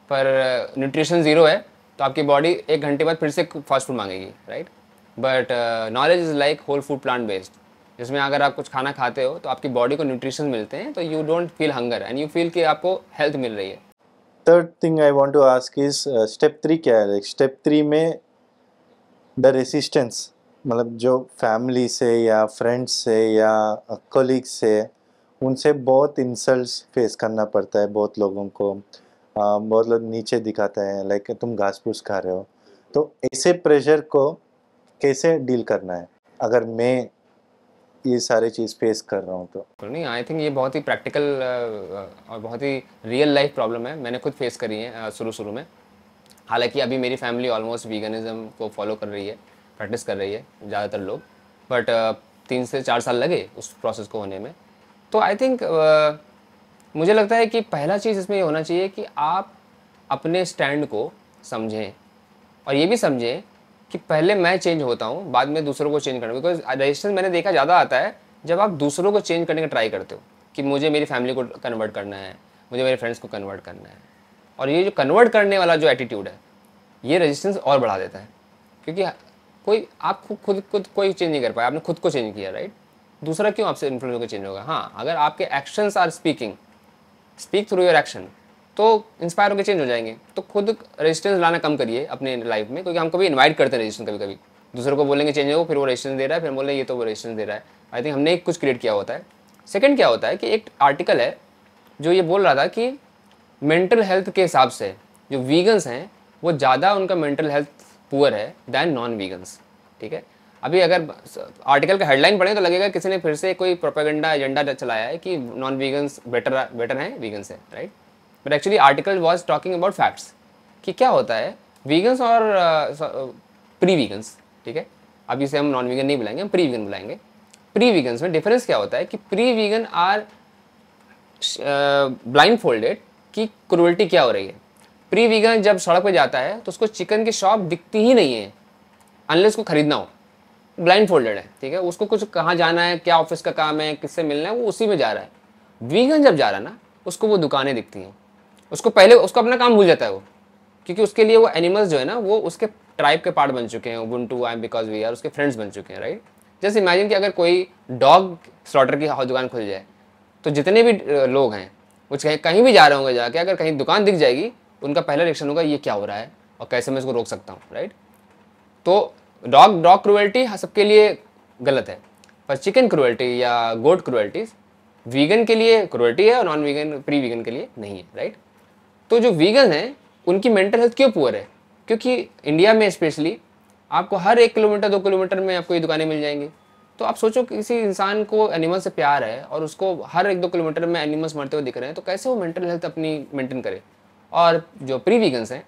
पर न्यूट्रिशन ज़ीरो है तो आपकी बॉडी 1 घंटे बाद फिर से फास्ट फूड मांगेगी, right. But knowledge is like whole food plant based, जिसमें अगर आप कुछ खाना खाते हो तो आपकी बॉडी को न्यूट्रिशन मिलते हैं, तो you don't feel hunger and you feel कि आपको हेल्थ मिल रही है। Third thing I want to ask is step 3 क्या है। स्टेप 3 में द रेसिस्टेंस, मतलब जो फैमिली से या फ्रेंड्स से या कलीग से, उनसे बहुत इंसल्ट्स फेस करना पड़ता है बहुत लोगों को। बहुत लोग नीचे दिखाते हैं, लाइक तुम घास फूस खा रहे हो। तो ऐसे प्रेशर को कैसे डील करना है अगर मैं ये सारी चीज़ फेस कर रहा हूँ तो? नहीं, आई थिंक ये बहुत ही प्रैक्टिकल और बहुत ही रियल लाइफ प्रॉब्लम है। मैंने खुद फेस करी है शुरू में। हालांकि अभी मेरी फैमिली ऑलमोस्ट वीगनिज्म को फॉलो कर रही है, प्रैक्टिस कर रही है ज़्यादातर लोग, बट 3 से 4 साल लगे उस प्रोसेस को होने में। तो आई थिंक मुझे लगता है कि पहला चीज़ इसमें ये होना चाहिए कि आप अपने स्टैंड को समझें, और ये भी समझें कि पहले मैं चेंज होता हूँ, बाद में दूसरों को चेंज करना। बिकॉज रेजिस्टेंस मैंने देखा ज़्यादा आता है जब आप दूसरों को चेंज करने का ट्राई करते हो कि मुझे मेरी फैमिली को कन्वर्ट करना है, मुझे मेरे फ्रेंड्स को कन्वर्ट करना है। और ये जो कन्वर्ट करने वाला जो एटीट्यूड है, ये रेजिस्टेंस और बढ़ा देता है, क्योंकि कोई आप खुद कोई चेंज नहीं कर पाया, आपने खुद को चेंज किया, राइट। दूसरा क्यों आपसे इन्फ्लुएंस होकर चेंज होगा? हाँ, अगर आपके actions are speak through your action, तो इंस्पायर होकर चेंज हो जाएंगे। तो खुद रेजिस्टेंस लाना कम करिए अपने लाइफ में, क्योंकि हम कभी इन्वाइट करते हैं रेजिस्टेंस, कभी कभी दूसरों को बोलेंगे चेंज हो, फिर वो रेजिस्टेंस दे रहा है, फिर बोले ये तो वो रेजिस्टेंस दे रहा है। आई थिंक हमने कुछ क्रिएट किया होता है। सेकंड क्या होता है कि एक आर्टिकल है जो ये बोल रहा था कि मेंटल हेल्थ के हिसाब से जो वीगन्स हैं वो ज़्यादा उनका मेंटल हेल्थ पुअर है दैन नॉन वीगन्स। ठीक है, अभी अगर आर्टिकल का हेडलाइन पढ़ें तो लगेगा किसी ने फिर से कोई प्रोपेगेंडा एजेंडा चलाया है कि नॉन वीगन्स बेटर हैं वीगन से, right? But actually article was talking about facts कि क्या होता है वीगन्स और प्री वीगन्स। ठीक है, अब इसे हम नॉन वीगन नहीं बुलाएंगे, हम प्री वीगन बुलाएंगे। प्री वीगन्स में डिफरेंस क्या होता है कि pre vegan are blindfolded कि क्रूअल्टी क्या हो रही है। प्री वीगन जब सड़क पे जाता है तो उसको चिकन की शॉप दिखती ही नहीं है अनलेस उसको खरीदना हो, ब्लाइंड फोल्डेड है। ठीक है, उसको कुछ कहाँ जाना है, क्या ऑफिस का काम है, किससे मिलना है, वो उसी में जा रहा है। वीगन जब जा रहा है ना, उसको वो दुकानें दिखती हैं, उसको पहले उसको अपना काम भूल जाता है वो, क्योंकि उसके लिए वो एनिमल्स जो है ना वो उसके ट्राइब के पार्ट बन चुके हैं। Ubuntu I am because we are उसके फ्रेंड्स बन चुके हैं, राइट? जस्ट इमेजिन कि अगर कोई डॉग स्लॉटर की दुकान खुल जाए तो जितने भी लोग हैं वो कहीं भी जा रहे होंगे, जाके अगर कहीं दुकान दिख जाएगी उनका पहला रिएक्शन होगा ये क्या हो रहा है और कैसे मैं इसको रोक सकता हूँ, राइट? तो डॉग क्रूएल्टी सबके लिए गलत है, पर चिकन क्रूएल्टी या गोट क्रूएल्टी वीगन के लिए क्रूएल्टी है और नॉन वीगन प्री वीगन के लिए नहीं है, राइट? तो जो वीगन हैं उनकी मेंटल हेल्थ क्यों पुअर है? क्योंकि इंडिया में स्पेशली आपको हर 1 किलोमीटर 2 किलोमीटर में आपको ये दुकानें मिल जाएंगी। तो आप सोचो किसी इंसान को एनिमल से प्यार है और उसको हर 1-2 किलोमीटर में एनिमल्स मरते हुए दिख रहे हैं, तो कैसे वो मेंटल हेल्थ अपनी मेंटेन करे? और जो प्री वीगन्स हैं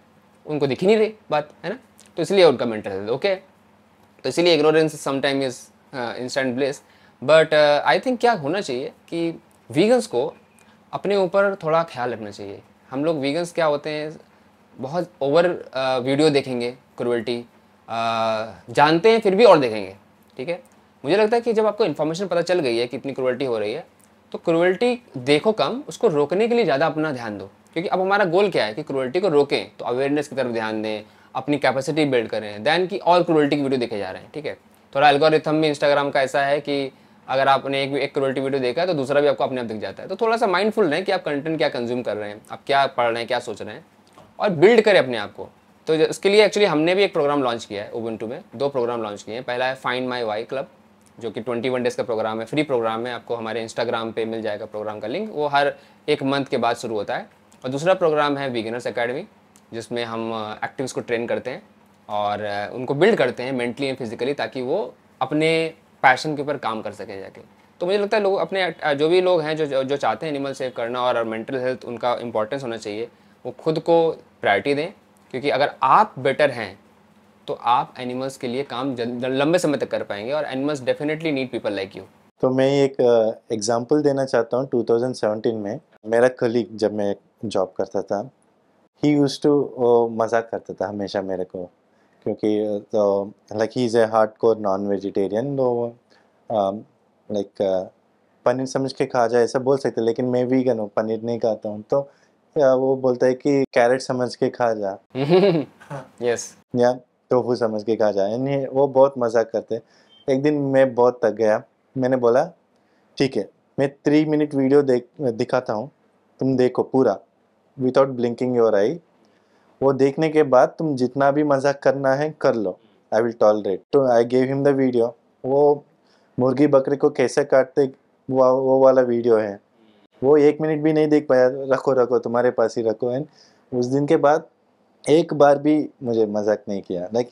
उनको दिख ही नहीं रही बात, है ना? तो इसलिए उनका मेंटल हेल्थ ओके। तो इसलिए ignorance sometime is instant bliss. But I think क्या होना चाहिए कि वीगन्स को अपने ऊपर थोड़ा ख्याल रखना चाहिए। हम लोग वीगन्स क्या होते हैं, बहुत ओवर वीडियो देखेंगे क्रूएल्टी, जानते हैं फिर भी और देखेंगे। ठीक है, मुझे लगता है कि जब आपको इन्फॉर्मेशन पता चल गई है कि इतनी क्रूएल्टी हो रही है तो क्रूएल्टी देखो कम, उसको रोकने के लिए ज़्यादा अपना ध्यान दो। क्योंकि अब हमारा गोल क्या है कि क्रूएल्टी को रोकें, तो अवेयरनेस की तरफ ध्यान दें, अपनी कैपेसिटी बिल्ड करें, दैन की और क्रूएल्टी की वीडियो देखे जा रहे हैं। ठीक है, थोड़ा एल्गोरिथम भी इंस्टाग्राम का ऐसा है कि अगर आपने एक क्रूएल्टी वीडियो देखा है तो दूसरा भी आपको अपने आप दिख जाता है। तो थोड़ा सा माइंडफुल रहें कि आप कंटेंट क्या कंज्यूम कर रहे हैं, आप क्या पढ़ रहे हैं, क्या सोच रहे हैं, और बिल्ड करें अपने आप को। तो इसके लिए एक्चुअली हमने भी एक प्रोग्राम लॉन्च किया है उबुंटू में, 2 प्रोग्राम लॉन्च किए हैं। पहला है फाइंड माई वाई क्लब, जो कि 21 डेज़ का प्रोग्राम है, फ्री प्रोग्राम है, आपको हमारे इंस्टाग्राम पे मिल जाएगा प्रोग्राम का लिंक, वो हर 1 मंथ के बाद शुरू होता है। और दूसरा प्रोग्राम है बिगिनर्स एकेडमी, जिसमें हम एक्टिव्स को ट्रेन करते हैं और उनको बिल्ड करते हैं मेंटली एंड फिजिकली, ताकि वो अपने पैशन के ऊपर काम कर सकें जाके। तो मुझे लगता है लोग अपने जो भी लोग हैं जो चाहते हैं एनिमल सेव करना और मेंटल हेल्थ उनका इंपॉर्टेंस होना चाहिए, वो खुद को प्रायोरिटी दें। क्योंकि अगर आप बेटर हैं तो आप एनिमल्स के लिए काम लंबे समय तक कर पाएंगे, और animals definitely need people like you. तो मैं एक एग्जांपल देना चाहता हूँ। 2017 में मेरा कलीग, जब मैं जॉब करता था, ही यूज्ड टू मजाक करता था हमेशा मेरे को, क्योंकि तो like he is a hardcore non vegetarian, तो लाइक पनीर समझ के खा जाए ऐसा बोल सकते, लेकिन मैं वीगन हूँ, पनीर नहीं खाता हूँ। तो वो बोलता है कि कैरेट समझ के खा जा यस, या टोफू समझ के खा जा, यानी वो बहुत मजाक करते। एक दिन मैं बहुत थक गया, मैंने बोला ठीक है, मैं 3 मिनट वीडियो दिखाता हूँ, तुम देखो पूरा विदाउट ब्लिंकिंग योर आई। वो देखने के बाद तुम जितना भी मजाक करना है कर लो, आई विल टॉलरेट। तो I gave him the video. वो मुर्गी बकरी को कैसे काटते वो वाला वीडियो है। वो 1 मिनट भी नहीं देख पाया, रखो रखो तुम्हारे पास ही रखो। एंड उस दिन के बाद एक बार भी मुझे मजाक नहीं किया। लाइक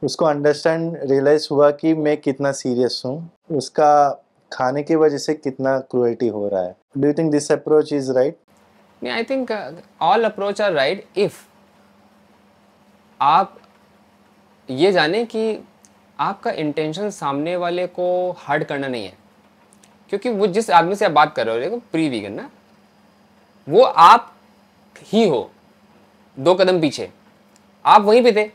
उसको अंडरस्टैंड रियलाइज हुआ कि मैं कितना सीरियस हूँ, उसका खाने की वजह से कितना क्रूएल्टी हो रहा है। Do you think this approach is right? I think all approach are right if आप ये जाने कि आपका इंटेंशन सामने वाले को हर्ट करना नहीं है। क्योंकि वो जिस आदमी से आप बात कर रहे हो प्री वीगन ना, वो आप ही हो 2 कदम पीछे, आप वहीं पे थे,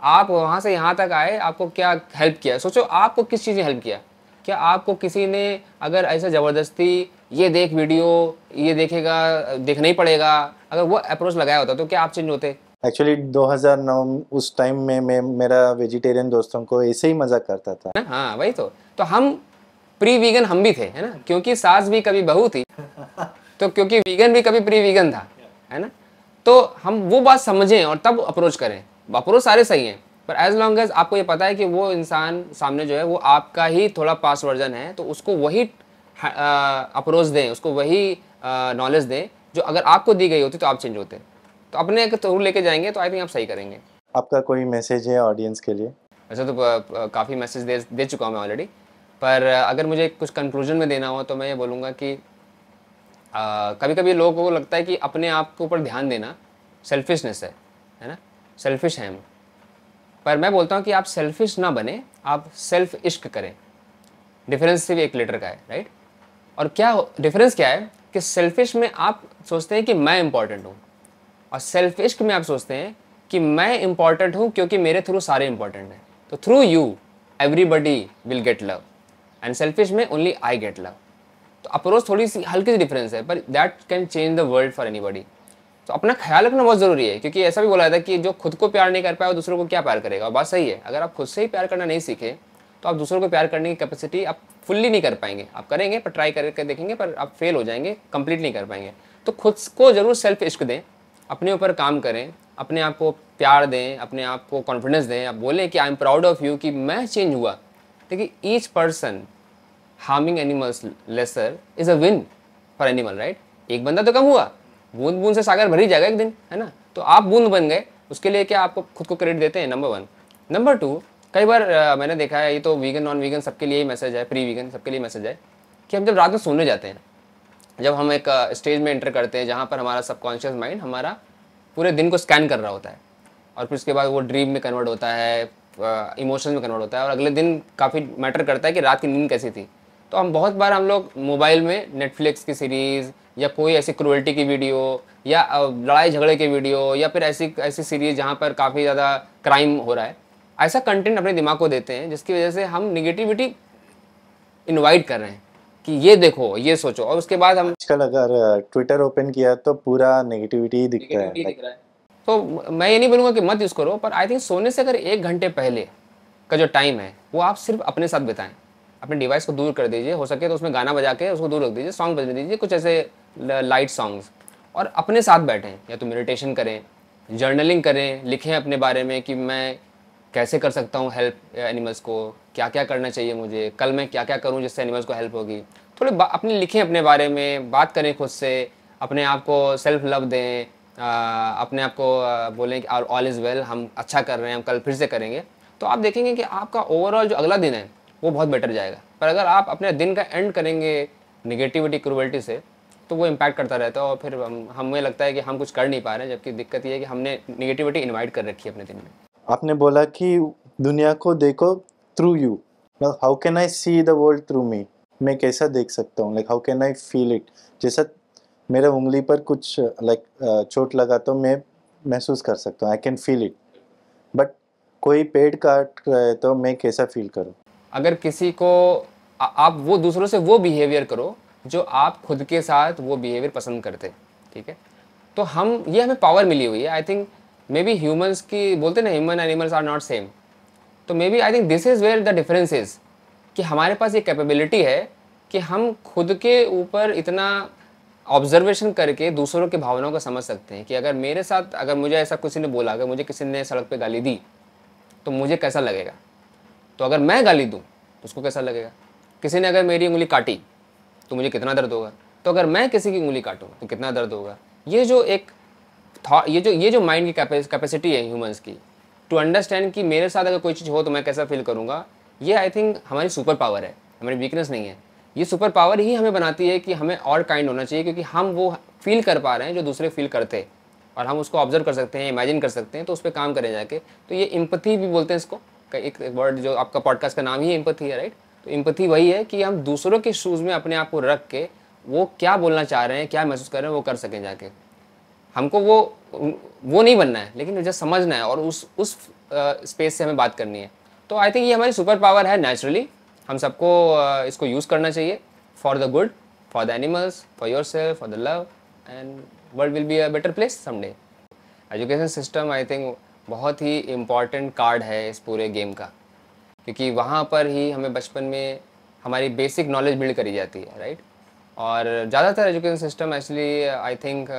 आप वहाँ से यहाँ तक आए, आपको क्या हेल्प किया? सोचो आपको किस चीज़ ने हेल्प किया? क्या आपको किसी ने अगर ऐसा ज़बरदस्ती ये देख वीडियो, ये देखेगा, देखना ही पड़ेगा, अगर वो अप्रोच लगाया होता तो क्या आप चेंज होते? एक्चुअली 2009 उस टाइम में मैं मेरा वेजिटेरियन दोस्तों को ऐसे ही मजाक करता था। हाँ वही तो हम प्री वीगन हम भी थे, है ना, क्योंकि सास भी कभी बहू थी, तो क्योंकि वीगन भी कभी प्री वीगन था, है ना। तो हम वो बात समझें और तब अप्रोच करें। अप्रोच सारे सही हैं, पर एज लॉन्ग एज आपको ये पता है कि वो इंसान सामने जो है वो आपका ही थोड़ा पास वर्जन है, तो उसको वही अप्रोच दें, उसको वही नॉलेज दें जो अगर आपको दी गई होती तो आप चेंज होते। तो अपने एक थ्रू लेके जाएंगे तो आई थिंक आप सही करेंगे। आपका कोई मैसेज है ऑडियंस के लिए? वैसे तो काफ़ी मैसेज दे चुका हूँ मैं ऑलरेडी, पर अगर मुझे कुछ कंक्लूजन में देना हो तो मैं ये बोलूँगा कि कभी कभी लोगों को लगता है कि अपने आप के ऊपर ध्यान देना सेल्फिशनेस है ना, सेल्फिश है हम। पर मैं बोलता हूँ कि आप सेल्फिश ना बने, आप सेल्फ इश्क करें। डिफरेंस सिर्फ एक लेटर का है, राइट। और क्या डिफरेंस क्या है कि सेल्फिश में आप सोचते हैं कि मैं इंपॉर्टेंट हूँ, और सेल्फ इश्क में आप सोचते हैं कि मैं इंपॉर्टेंट हूँ क्योंकि मेरे थ्रू सारे इंपॉर्टेंट हैं, तो through you everybody will get love, and selfish में ओनली आई गेट लव। तो अप्रोच थोड़ी सी हल्की सी डिफरेंस है, पर that can change the world for anybody. तो अपना ख्याल रखना बहुत ज़रूरी है, क्योंकि ऐसा भी बोला जाता है कि जो खुद को प्यार नहीं कर पाया वो दूसरों को क्या प्यार करेगा। और बात सही है, अगर आप खुद से ही प्यार करना नहीं सीखे तो आप दूसरों को प्यार करने की कैपेसिटी आप फुल्ली नहीं कर पाएंगे। आप करेंगे पर ट्राई करके देखेंगे, पर आप फेल हो जाएंगे, कंप्लीट नहीं कर पाएंगे। तो खुद को ज़रूर सेल्फ इश्क दें, अपने ऊपर काम करें, अपने आप को प्यार दें, अपने आप को कॉन्फिडेंस दें। आप बोलें कि I am proud of you, कि मैं चेंज हुआ। देखिए, each person harming animals lesser is a win for animal, right. एक बंदा तो कम हुआ, बूंद बूंद से सागर भर ही जाएगा एक दिन, है ना। तो आप बूंद बन गए, उसके लिए क्या आपको खुद को क्रेडिट देते हैं? Number one. नंबर टू, कई बार मैंने देखा है, ये तो वीगन नॉन वीगन सबके लिए मैसेज है, प्री वीगन सबके लिए मैसेज है, कि हम जब रात में सोने जाते हैं, जब हम एक स्टेज में एंटर करते हैं जहाँ पर हमारा सबकॉन्शियस माइंड हमारा पूरे दिन को स्कैन कर रहा होता है, और फिर उसके बाद वो ड्रीम में कन्वर्ट होता है, इमोशन में कन्वर्ट होता है, और अगले दिन काफ़ी मैटर करता है कि रात की नींद कैसी थी। तो हम बहुत बार हम लोग मोबाइल में नेटफ्लिक्स की सीरीज़ या कोई ऐसी क्रूअल्टी की वीडियो या लड़ाई झगड़े की वीडियो या फिर ऐसी ऐसी सीरीज़ जहाँ पर काफ़ी ज़्यादा क्राइम हो रहा है, ऐसा कंटेंट अपने दिमाग को देते हैं, जिसकी वजह से हम निगेटिविटी इनवाइट कर रहे हैं कि ये देखो, ये सोचो, और उसके बाद हम आजकल अगर ट्विटर ओपन किया तो पूरा नेगेटिविटी ही दिखता है। दिख रहा है। तो मैं ये नहीं बोलूँगा कि मत यूज़ करो, पर आई थिंक सोने से अगर 1 घंटे पहले का जो टाइम है वो आप सिर्फ अपने साथ बिताएं। अपने डिवाइस को दूर कर दीजिए, हो सके तो उसमें गाना बजा के उसको दूर रख दीजिए, सॉन्ग बजने दीजिए, कुछ ऐसे लाइट सॉन्ग्स, और अपने साथ बैठें, या तो मेडिटेशन करें, जर्नलिंग करें, लिखें अपने बारे में कि मैं कैसे कर सकता हूँ हेल्प एनिमल्स को, क्या क्या करना चाहिए मुझे, कल मैं क्या क्या करूँ जिससे एनिमल्स को हेल्प होगी। थोड़े अपने लिखें, अपने बारे में बात करें खुद से, अपने आप को सेल्फ लव दें, अपने आप को बोलें कि ऑल इज़ वेल, हम अच्छा कर रहे हैं, हम कल फिर से करेंगे। तो आप देखेंगे कि आपका ओवरऑल जो अगला दिन है वो बहुत बेटर जाएगा। पर अगर आप अपने दिन का एंड करेंगे निगेटिविटी क्रूअल्टी से, तो वो इम्पैक्ट करता रहता है, और फिर हमें लगता है कि हम कुछ कर नहीं पा रहे हैं, जबकि दिक्कत ये है कि हमने निगेटिविटी इन्वाइट कर रखी है अपने दिन में। आपने बोला कि दुनिया को देखो through you, how can I see the world through me? मैं कैसा देख सकता हूँ, like how can I feel it? जैसा मेरे उंगली पर कुछ लाइक चोट लगा तो मैं महसूस कर सकता हूँ, I can feel it. But कोई पेड़ काट रहा है तो मैं कैसा फील करूँ? अगर किसी को आप वो दूसरों से वो बिहेवियर करो जो आप खुद के साथ वो बिहेवियर पसंद करते, ठीक है, तो हम ये हमें पावर मिली हुई है। I think maybe humans की बोलते ना, human animals are not same, तो maybe I think this is where the difference is, कि हमारे पास ये कैपेबिलिटी है कि हम खुद के ऊपर इतना ऑब्जर्वेशन करके दूसरों की भावनाओं को समझ सकते हैं कि अगर मेरे साथ, अगर मुझे ऐसा किसी ने बोला, अगर मुझे किसी ने सड़क पे गाली दी तो मुझे कैसा लगेगा, तो अगर मैं गाली दूँ तो उसको कैसा लगेगा। किसी ने अगर मेरी उंगली काटी तो मुझे कितना दर्द होगा, तो अगर मैं किसी की उंगली काटूँ तो कितना दर्द होगा। ये जो एक थॉट, ये जो माइंड की कैपेसिटी है ह्यूमंस की, टू अंडरस्टैंड कि मेरे साथ अगर कोई चीज़ हो तो मैं कैसा फील करूँगा, ये आई थिंक हमारी सुपर पावर है, हमारी वीकनेस नहीं है। ये सुपर पावर ही हमें बनाती है कि हमें और काइंड होना चाहिए, क्योंकि हम वो फील कर पा रहे हैं जो दूसरे फील करते, और हम उसको ऑब्जर्व कर सकते हैं, इमेजिन कर सकते हैं, तो उस पर काम करें जाके। तो ये एम्पैथी भी बोलते हैं इसको, एक वर्ड जो आपका पॉडकास्ट का नाम ही एम्पैथी है, राइट। तो एम्पैथी वही है कि हम दूसरों के शूज़ में अपने आप को रख के वो क्या बोलना चाह रहे हैं, क्या महसूस कर रहे हैं, वो कर सकें जाके। हमको वो नहीं बनना है, लेकिन जस्ट समझना है, और उस स्पेस से हमें बात करनी है। तो आई थिंक ये हमारी सुपर पावर है नेचुरली। हम सबको इसको यूज़ करना चाहिए for the good, for the animals, for your self, for the love, and world will be a better place someday. Education system I think बहुत ही इम्पॉर्टेंट कार्ड है इस पूरे गेम का, क्योंकि वहाँ पर ही हमें बचपन में हमारी बेसिक नॉलेज बिल्ड करी जाती है, राइट। और ज़्यादातर education system actually I think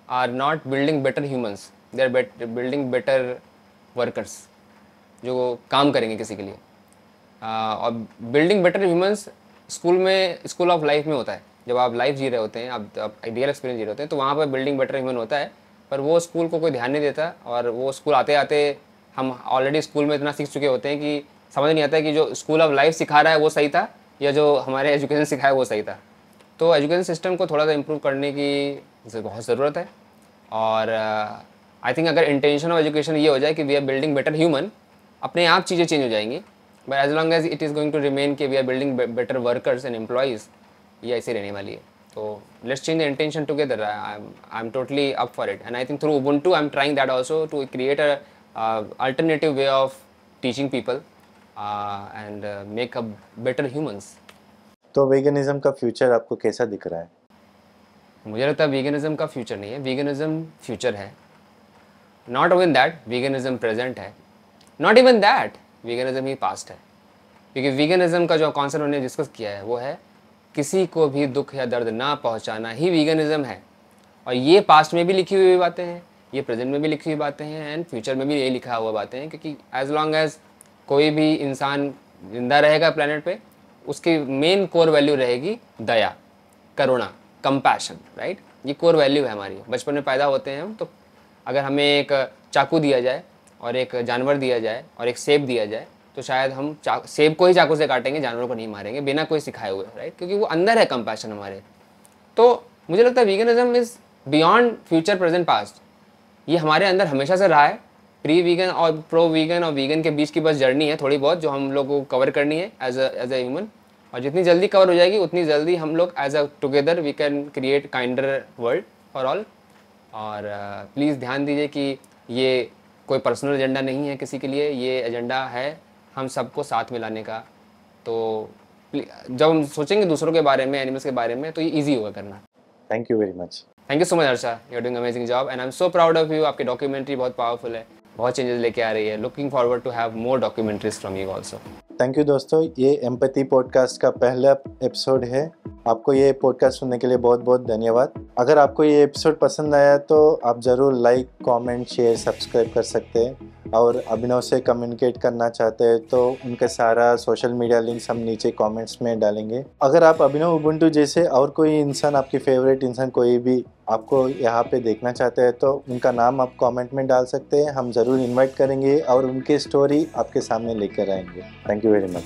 are not building better humans, they are building better workers जो काम करेंगे किसी के लिए। और building better humans school of life में होता है। जब आप लाइफ जी रहे होते हैं, आप आइडियल एक्सपीरियंस जी रहे होते हैं, तो वहाँ पर बिल्डिंग बेटर ह्यूमन होता है। पर वो स्कूल को कोई ध्यान नहीं देता, और वो स्कूल आते आते हम ऑलरेडी स्कूल में इतना सीख चुके होते हैं कि समझ नहीं आता है कि जो स्कूल ऑफ लाइफ सिखा रहा है वो सही था या जो हमारे एजुकेशन सिखाया वो सही था। तो एजुकेशन सिस्टम को थोड़ा सा इम्प्रूव करने की बहुत ज़रूरत है। और आई थिंक अगर इंटेंशन ऑफ एजुकेशन ये हो जाए कि we are building better human, अपने आप चीज़ें चेंज हो जाएंगी। But as long as it is going to remain कि we are building better workers and employees, ये ऐसे रहने वाली है। तो let's change the intention together. I am totally up for it, and I think through Ubuntu I am trying that also to create a alternative way of teaching people and make a better humans. तो वेगनिज्म का फ्यूचर आपको कैसा दिख रहा है? मुझे लगता है वीगनिज्म का फ्यूचर नहीं है, वीगनिज्म फ्यूचर है। Not even that veganism present है, नॉट इवन दैट वीगनिज्म ही पास्ट है। क्योंकि वीगनिज्म का जो कॉन्सेप्ट उन्होंने डिस्कस किया है वो है किसी को भी दुख या दर्द ना पहुंचाना ही वीगनिज्म है। और ये पास्ट में भी लिखी हुई बातें हैं, ये प्रेजेंट में भी लिखी हुई बातें हैं, एंड फ्यूचर में भी यही लिखा हुआ बातें हैं। क्योंकि एज लॉन्ग एज कोई भी इंसान जिंदा रहेगा प्लेनेट पे, उसकी मेन कोर वैल्यू रहेगी दया, करुणा, कंपैशन, राइट। ये कोर वैल्यू है हमारी। बचपन में पैदा होते हैं हम, तो अगर हमें एक चाकू दिया जाए और एक जानवर दिया जाए और एक सेब दिया जाए, तो शायद हम सेब को ही चाकू से काटेंगे, जानवरों को नहीं मारेंगे बिना कोई सिखाए हुए, राइट। क्योंकि वो अंदर है कंपैशन हमारे। तो मुझे लगता है veganism is beyond future, present, past. ये हमारे अंदर हमेशा से रहा है। प्री वीगन और प्रो वीगन और वीगन के बीच की बस जर्नी है थोड़ी बहुत, जो हम लोग को कवर करनी है एज अ ह्यूमन। और जितनी जल्दी कवर हो जाएगी उतनी जल्दी हम लोग as a together we can create kinder world for all. और प्लीज़ ध्यान दीजिए कि ये कोई पर्सनल एजेंडा नहीं है किसी के लिए, ये एजेंडा है हम सबको साथ में लाने का। तो जब हम सोचेंगे दूसरों के बारे में, एनिमल्स के बारे में, तो ये ईजी होगा करना। Thank you very much. Thank you so much Harsha, you are doing amazing job and I am so proud of you. आपकी डॉक्यूमेंट्री बहुत पावरफुल है, बहुत चेंजेस लेके आ रही है। Looking forward to have more documentaries from you also. Thank you दोस्तों, ये एम्पैथी पॉडकास्ट का पहला एपिसोड है। आपको ये पॉडकास्ट सुनने के लिए बहुत बहुत धन्यवाद। अगर आपको ये एपिसोड पसंद आया तो आप ज़रूर लाइक, कमेंट, शेयर, सब्सक्राइब कर सकते हैं। और अभिनव से कम्युनिकेट करना चाहते हैं तो उनके सारा सोशल मीडिया लिंक्स हम नीचे कमेंट्स में डालेंगे। अगर आप अभिनव उबुंटू जैसे और कोई इंसान, आपकी फेवरेट इंसान कोई भी आपको यहाँ पे देखना चाहते हैं तो उनका नाम आप कमेंट में डाल सकते हैं। हम ज़रूर इनवाइट करेंगे और उनकी स्टोरी आपके सामने लेकर आएंगे। Thank you very much.